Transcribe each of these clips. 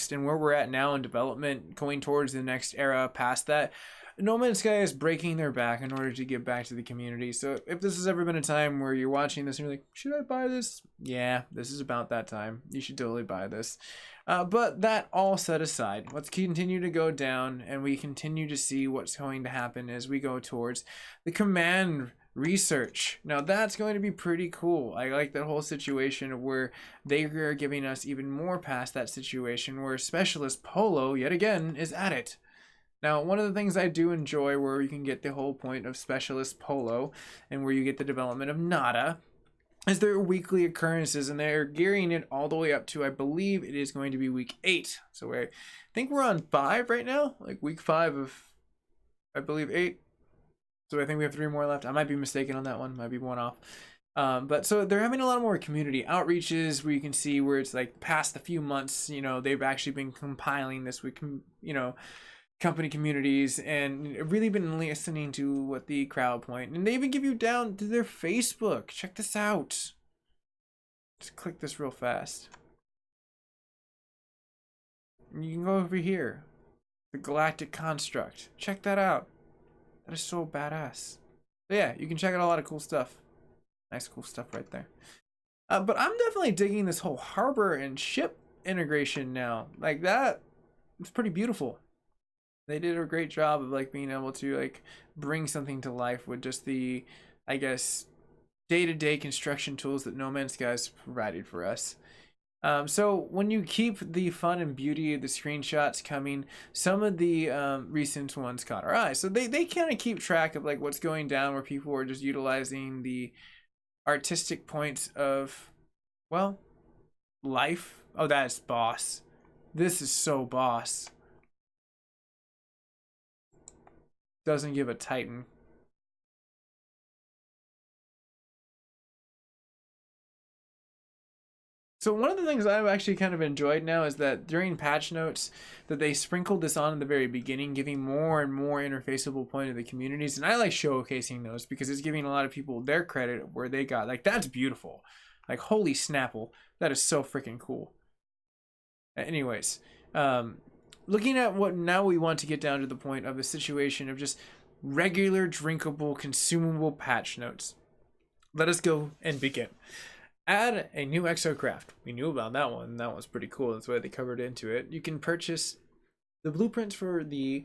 next and where we're at now in development, going towards the next era past that, No Man's Sky is breaking their back in order to give back to the community. So if this has ever been a time where you're watching this and you're like, should I buy this? Yeah, this is about that time. You should totally buy this. But that all set aside, let's continue to go down and we continue to see what's going to happen as we go towards the command research. Now that's going to be pretty cool. I like that whole situation where they are giving us even more past that situation where Specialist Polo yet again is at it. Now, one of the things I do enjoy where you can get the whole point of Specialist Polo and where you get the development of Nada is their weekly occurrences, and they're gearing it all the way up to, I believe it is going to be week 8. So I think we're on 5 right now, like week 5 of, I believe, 8. So I think we have 3 more left. I might be mistaken on that one, might be one off. But so they're having a lot more community outreaches where you can see where it's like past a few months, you know, they've actually been compiling this with, you know, company communities and really been listening to what the crowd point, and they even give you down to their Facebook. Check this out. Just click this real fast. And you can go over here, the Galactic Construct. Check that out. That is so badass. So yeah, you can check out a lot of cool stuff. Nice cool stuff right there. But I'm definitely digging this whole harbor and ship integration now. Like that, it's pretty beautiful. They did a great job of like being able to like bring something to life with just the, I guess, day-to-day construction tools that No Man's Sky has provided for us. So when you keep the fun and beauty of the screenshots coming, some of the recent ones caught our eye. So they kind of keep track of like what's going down where people are just utilizing the artistic points of, well, life. Oh, that is boss. This is so boss. Doesn't give a Titan. So one of the things I've actually kind of enjoyed now is that during patch notes that they sprinkled this on in the very beginning, giving more and more interfaceable point of the communities. And I like showcasing those because it's giving a lot of people their credit where they got. Like, that's beautiful. Like, holy snapple. That is so freaking cool. Anyways, looking at what now we want to get down to the point of a situation of just regular, drinkable, consumable patch notes. Let us go and begin. Add a new exocraft. We knew about that one. That was pretty cool. That's why they covered into it. You can purchase the blueprints for the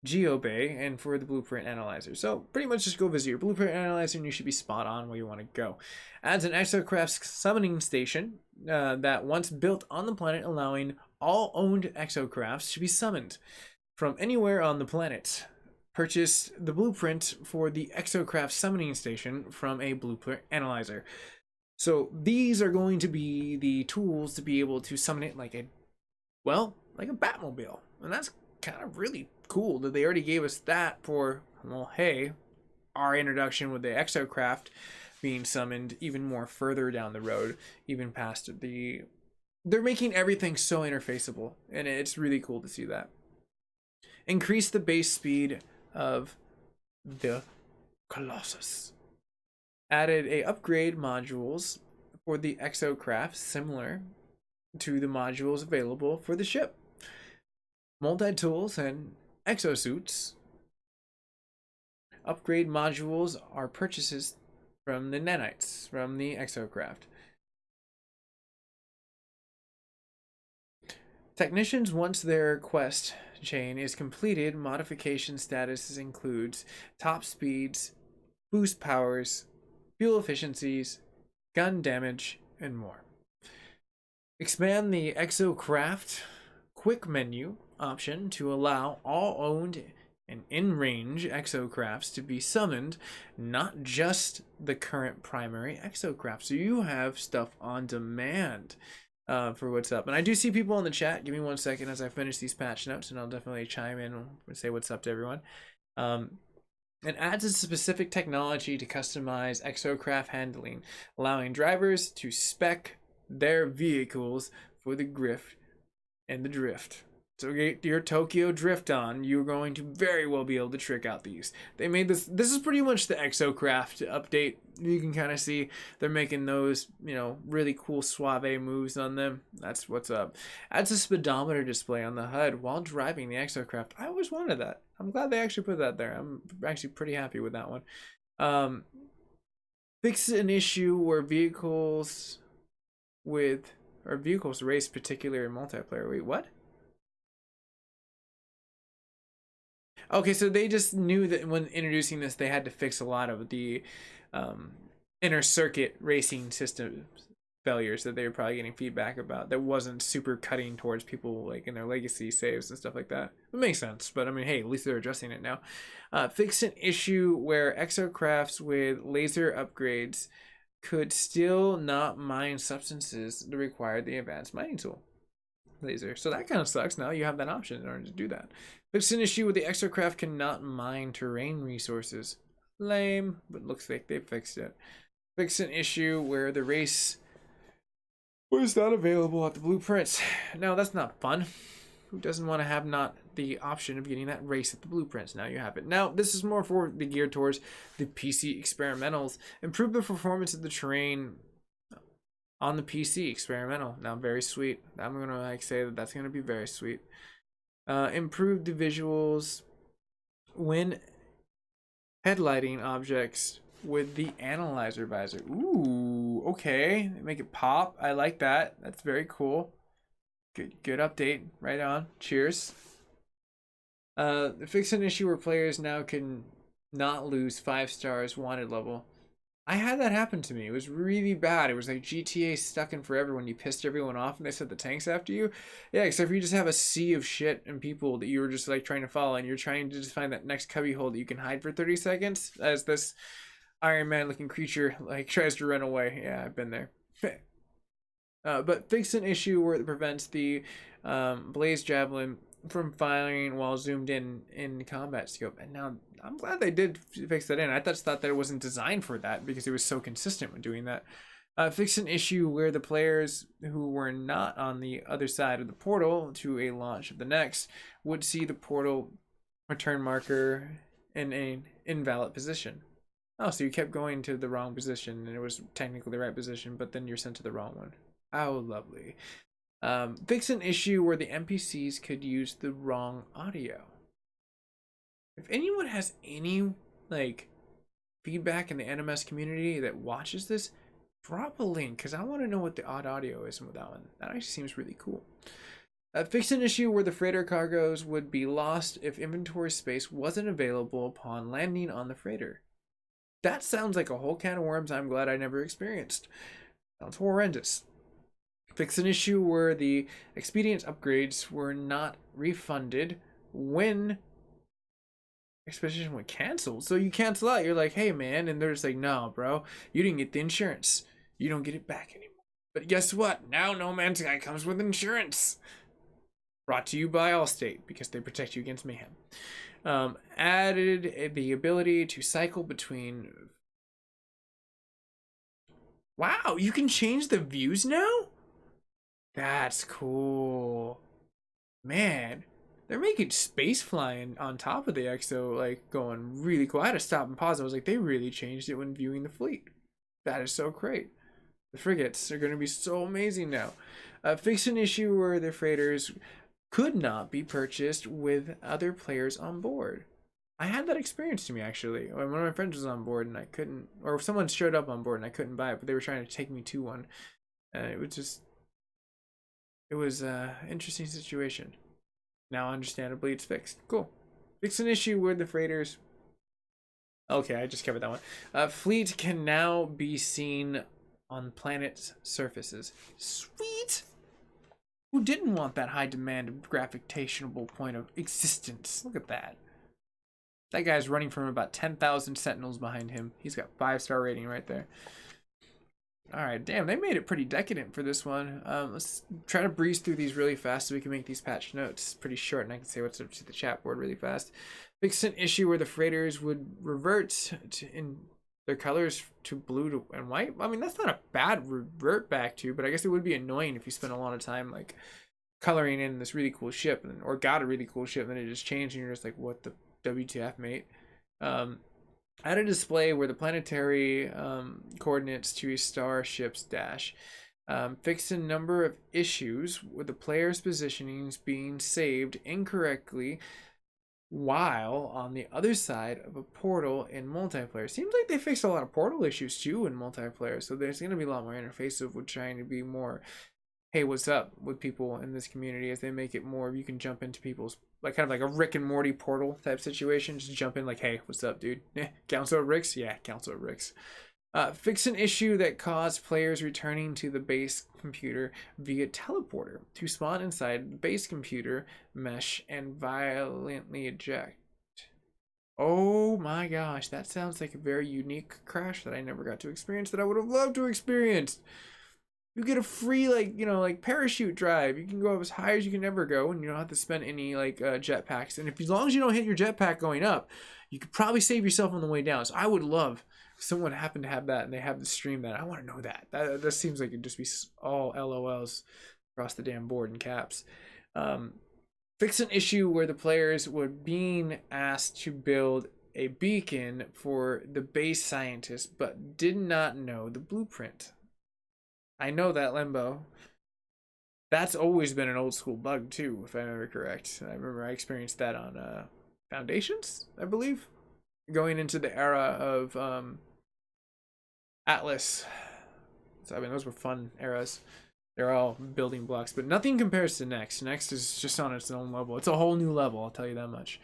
GeoBay and for the blueprint analyzer. So pretty much just go visit your blueprint analyzer and you should be spot on where you want to go. Adds an exocraft summoning station that once built on the planet, allowing all owned exocrafts to be summoned from anywhere on the planet. Purchase the blueprint for the exocraft summoning station from a blueprint analyzer. So these are going to be the tools to be able to summon it like a, well, like a Batmobile. And that's kind of really cool that they already gave us that for, well, hey, our introduction with the exocraft being summoned even more further down the road, even past the, they're making everything so interfaceable, and it's really cool to see that. Increase the base speed of the Colossus. Added a upgrade modules for the exocraft similar to the modules available for the ship. Multi-tools and exosuits. Upgrade modules are purchases from the nanites, from the exocraft. Technicians, once their quest chain is completed, modification statuses includes top speeds, boost powers, fuel efficiencies, gun damage, and more. Expand the exocraft quick menu option to allow all owned and in-range exocrafts to be summoned, not just the current primary exocraft. So you have stuff on demand for what's up. And I do see people in the chat. Give me 1 second as I finish these patch notes, and I'll definitely chime in and say what's up to everyone. It adds a specific technology to customize exocraft handling, allowing drivers to spec their vehicles for the grift and the drift. So get your Tokyo Drift on, you're going to very well be able to trick out these. They made this is pretty much the Exocraft update. You can kind of see they're making those, really cool suave moves on them. That's what's up. Adds a speedometer display on the HUD while driving the Exocraft. I always wanted that. I'm glad they actually put that there. I'm actually pretty happy with that one. Fix an issue where vehicles race particular in multiplayer. Wait, what? Okay, so they just knew that when introducing this, they had to fix a lot of the inner circuit racing system failures that they were probably getting feedback about. That wasn't super cutting towards people like in their legacy saves and stuff like that. It makes sense, but I mean, hey, at least they're addressing it now. Fix an issue where exocrafts with laser upgrades could still not mine substances that require the advanced mining tool laser. So that kind of sucks. Now you have that option in order to do that. Fix an issue where the exocraft cannot mine terrain resources. Lame, but looks like they fixed it. Fix an issue where the race was not available at the blueprints. Now that's not fun. Who doesn't want to have not the option of getting that race at the blueprints? Now you have it. Now this is more for the geared towards the PC experimentals. Improve the performance of the terrain on the PC experimental. Now very sweet. I'm gonna say that that's gonna be very sweet. Improve the visuals when headlighting objects with the analyzer visor. Ooh, okay. Make it pop. I like that. That's very cool. Good update. Right on. Cheers. Fix an issue where players now can not lose 5 stars wanted level. I had that happen to me. It was really bad. It was like GTA stuck in forever when you pissed everyone off and they set the tanks after you. Yeah, except for you just have a sea of shit and people that you were just like trying to follow, and you're trying to just find that next cubby hole that you can hide for 30 seconds as this Iron Man looking creature like tries to run away. Yeah, I've been there. But fix an issue where it prevents the Blaze Javelin from firing while zoomed in combat scope. And now I'm glad they did fix that in. I just thought that it wasn't designed for that because it was so consistent when doing that. Fix an issue where the players who were not on the other side of the portal to a launch of the next would see the portal return marker in an invalid position. Oh, so you kept going to the wrong position and it was technically the right position, but then you're sent to the wrong one. Oh, lovely. Fix an issue where the NPCs could use the wrong audio. If anyone has any feedback in the NMS community that watches this, drop a link because I want to know what the odd audio is with that one. That actually seems really cool. Fix an issue where the freighter cargoes would be lost if inventory space wasn't available upon landing on the freighter. That sounds like a whole can of worms I'm glad I never experienced. Sounds horrendous. Fix an issue where the expedient upgrades were not refunded when expedition went canceled. So you cancel out, you're like, hey man, and they're just like, no bro, you didn't get the insurance, you don't get it back anymore. But guess what, now No Man's Sky comes with insurance, brought to you by Allstate because they protect you against mayhem. Added the ability to cycle between. Wow, you can change the views now? That's cool. Man, they're making space flying on top of the EXO going really cool. I had to stop and pause. I was like, they really changed it when viewing the fleet. That is so great. The frigates are going to be so amazing now. Fix an issue where the freighters could not be purchased with other players on board. I had that experience to me actually. When one of my friends was on board and I couldn't, or if someone showed up on board and I couldn't buy it, but they were trying to take me to one. It was an interesting situation. Now, understandably, it's fixed. Cool. Fix an issue where the freighters. Okay, I just covered that one. Fleet can now be seen on planet's surfaces. Sweet. Who didn't want that high demand of gravitational point of existence? Look at that. That guy's running from about 10,000 sentinels behind him. He's got 5-star rating right there. All right, damn, they made it pretty decadent for this one. Let's try to breeze through these really fast so we can make these patch notes pretty short and I can say what's up to the chat board really fast. Fix an issue where the freighters would revert in their colors to blue and white. I mean, that's not a bad revert back to, but I guess it would be annoying if you spent a lot of time coloring in this really cool ship, or got a really cool ship, and then it just changed, and you're just like, what the WTF, mate? Add a display where the planetary coordinates to a starship's dash. Fix a number of issues with the player's positionings being saved incorrectly while on the other side of a portal in multiplayer. Seems like they fixed a lot of portal issues too in multiplayer, so there's going to be a lot more interfaces with trying to be more, hey, what's up with people in this community, as they make it more you can jump into people's, like, kind of like a Rick and Morty portal type situation. Just jump in like, hey, what's up, dude? Council of Ricks? Yeah, Council of Ricks. Fix an issue that caused players returning to the base computer via teleporter to spawn inside the base computer mesh and violently eject. Oh my gosh, that sounds like a very unique crash that I never got to experience, that I would have loved to experience. You get a free, like, like parachute drive. You can go up as high as you can ever go, and you don't have to spend any like jetpacks. And if, as long as you don't hit your jetpack going up, you could probably save yourself on the way down. So I would love if someone happened to have that and they have the stream that. I want to know that. That seems like it'd just be all LOLs across the damn board in caps. Fix an issue where the players were being asked to build a beacon for the base scientists, but did not know the blueprint. I know that, Limbo. That's always been an old school bug too, if I remember correct. I remember I experienced that on Foundations, I believe, going into the era of Atlas. So I mean, those were fun eras. They're all building blocks, but nothing compares to Next. Next is just on its own level. It's a whole new level, I'll tell you that much.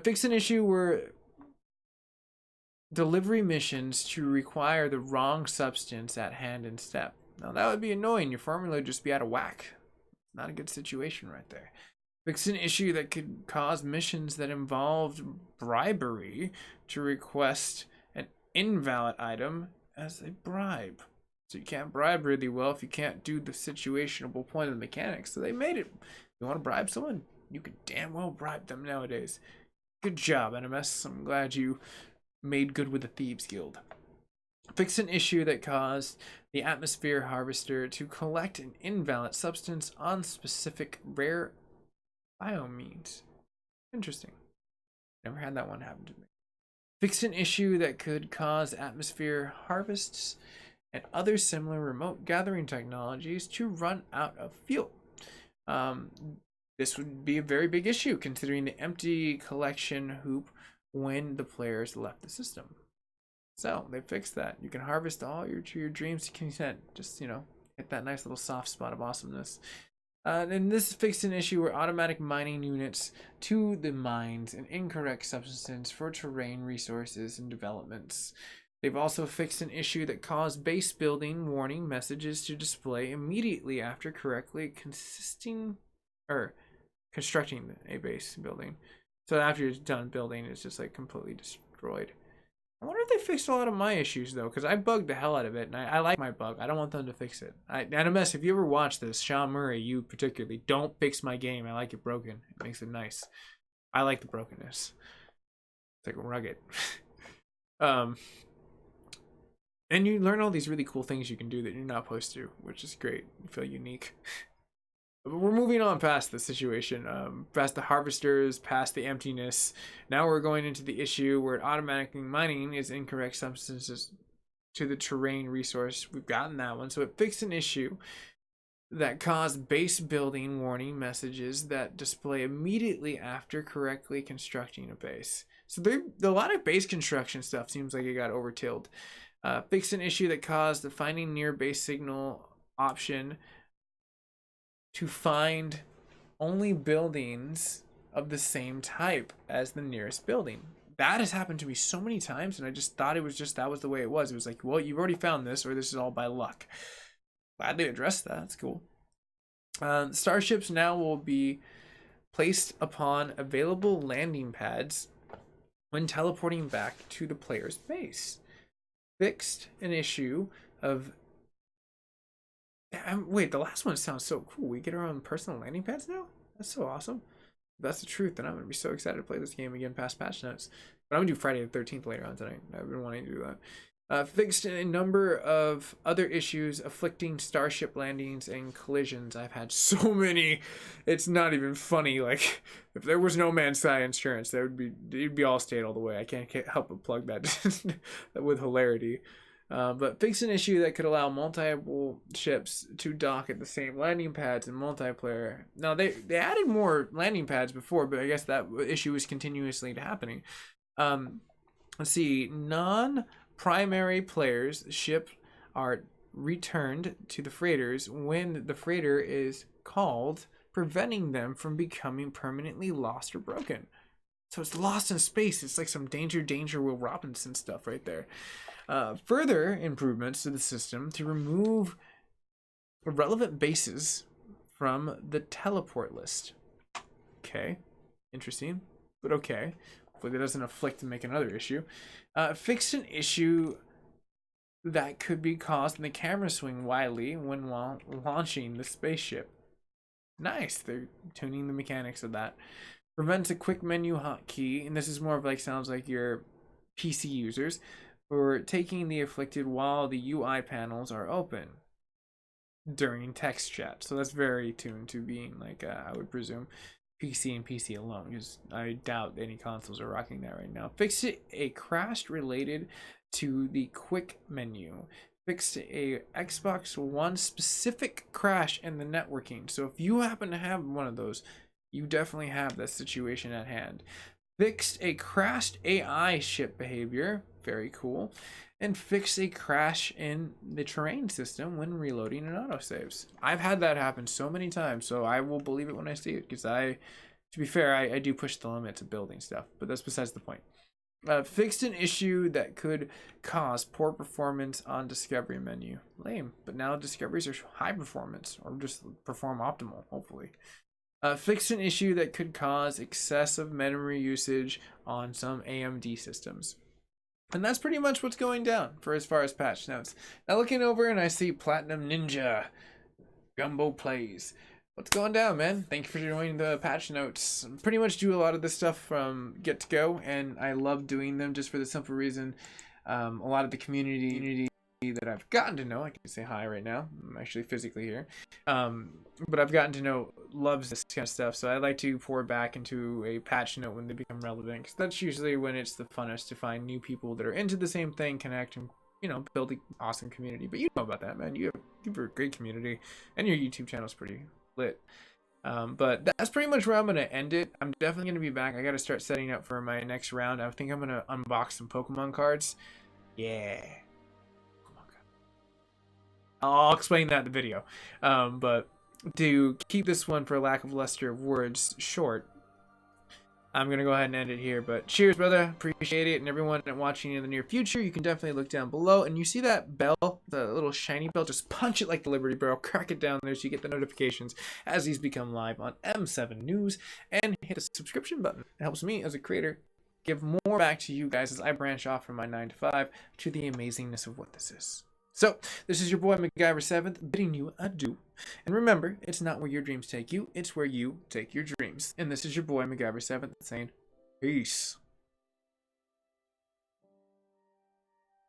Fix an issue where delivery missions to require the wrong substance at hand and step. Now that would be annoying. Your formula would just be out of whack. Not a good situation right there. Fix an issue that could cause missions that involved bribery to request an invalid item as a bribe. So you can't bribe really well if you can't do the situational point of the mechanics. So they made it. You want to bribe someone? You can damn well bribe them nowadays. Good job, NMS. I'm glad you made good with the Thieves Guild. Fix an issue that caused the atmosphere harvester to collect an invalid substance on specific rare biomeans. Interesting. Never had that one happen to me. Fix an issue that could cause atmosphere harvests and other similar remote gathering technologies to run out of fuel. This would be a very big issue considering the empty collection hoop when the players left the system. So they fixed that. You can harvest all your dreams to consent. Just, hit that nice little soft spot of awesomeness. And this fixed an issue where automatic mining units to the mines and incorrect substance for terrain resources and developments. They've also fixed an issue that caused base building warning messages to display immediately after correctly constructing a base building. So after you're done building, it's just like completely destroyed. I wonder if they fixed a lot of my issues though, because I bugged the hell out of it, and I like my bug. I don't want them to fix it. NMS, if you ever watch this, Sean Murray, you particularly, don't fix my game. I like it broken. It makes it nice. I like the brokenness. It's like rugged. And you learn all these really cool things you can do that you're not supposed to, which is great. You feel unique. But we're moving on past the situation, past the harvesters, past the emptiness. Now we're going into the issue where automatically mining is incorrect substances to the terrain resource. We've gotten that one. So it fixed an issue that caused base building warning messages that display immediately after correctly constructing a base. So a lot of base construction stuff seems like it got overkilled. Fix an issue that caused the finding near base signal option to find only buildings of the same type as the nearest building. That has happened to me so many times, and I just thought that was the way it was. It was like, well, you've already found this, or this is all by luck. Glad they addressed that. That's cool. Starships now will be placed upon available landing pads when teleporting back to the player's base. Fixed an issue of wait, the last one sounds so cool. We get our own personal landing pads now? That's so awesome. If that's the truth, then I'm going to be so excited to play this game again past patch notes. But I'm going to do Friday the 13th later on tonight. I've been wanting to do that. Fixed a number of other issues afflicting starship landings and collisions. I've had so many, it's not even funny. Like, if there was No Man's Sky insurance, it'd be all state all the way. I can't help but plug that with hilarity. But fix an issue that could allow multiple ships to dock at the same landing pads in multiplayer. Now, they added more landing pads before, but I guess that issue is continuously happening. Let's see, non-primary players ship are returned to the freighters when the freighter is called, preventing them from becoming permanently lost or broken. So it's lost in space. It's like some Danger Will Robinson stuff right there. Further improvements to the system to remove irrelevant bases from the teleport list. Okay, interesting, but okay. Hopefully that doesn't afflict and make another issue. Fixed an issue that could be caused when the camera swing wildly when launching the spaceship. Nice, they're tuning the mechanics of that. Prevents a quick menu hotkey, and this is more of like, sounds like your PC users, for taking the afflicted while the UI panels are open during text chat. So that's very tuned to being like, I would presume, PC and PC alone, because I doubt any consoles are rocking that right now. Fixed a crash related to the quick menu. Fixed a Xbox One specific crash in the networking. So if you happen to have one of those, you definitely have that situation at hand. Fixed a crashed AI ship behavior. Very cool. And fixed a crash in the terrain system when reloading and autosaves. I've had that happen so many times, so I will believe it when I see it, because to be fair, I do push the limits of building stuff, but that's besides the point. Fixed an issue that could cause poor performance on discovery menu. Lame, but now discoveries are high performance, or just perform optimal, hopefully. Fixed an issue that could cause excessive memory usage on some AMD systems. And that's pretty much what's going down for as far as patch notes. Now looking over and I see Platinum Ninja Gumbo Plays. What's going down, man? Thank you for joining the patch notes. Pretty much do a lot of this stuff from get to go, and I love doing them just for the simple reason a lot of the community that I've gotten to know, I can say hi right now, I'm actually physically here, but I've gotten to know loves this kind of stuff, so I like to pour back into a patch note when they become relevant, because that's usually when it's the funnest to find new people that are into the same thing, connect, and build an awesome community. But you know about that, man. You have a great community, and your YouTube channel is pretty lit. But that's pretty much where I'm going to end it. I'm definitely going to be back. I got to start setting up for my next round. I think I'm going to unbox some Pokemon cards. Yeah. I'll explain that in the video. But to keep this one, for lack of luster of words, short, I'm going to go ahead and end it here. But cheers, brother. Appreciate it. And everyone watching in the near future, you can definitely look down below. And you see that bell, the little shiny bell? Just punch it like the Liberty Bell. Crack it down there so you get the notifications as these become live on M7 News. And hit the subscription button. It helps me as a creator give more back to you guys as I branch off from my 9 to 5 to the amazingness of what this is. So, this is your boy MacGyver7th bidding you adieu. And remember, it's not where your dreams take you, it's where you take your dreams. And this is your boy MacGyver7th saying, peace.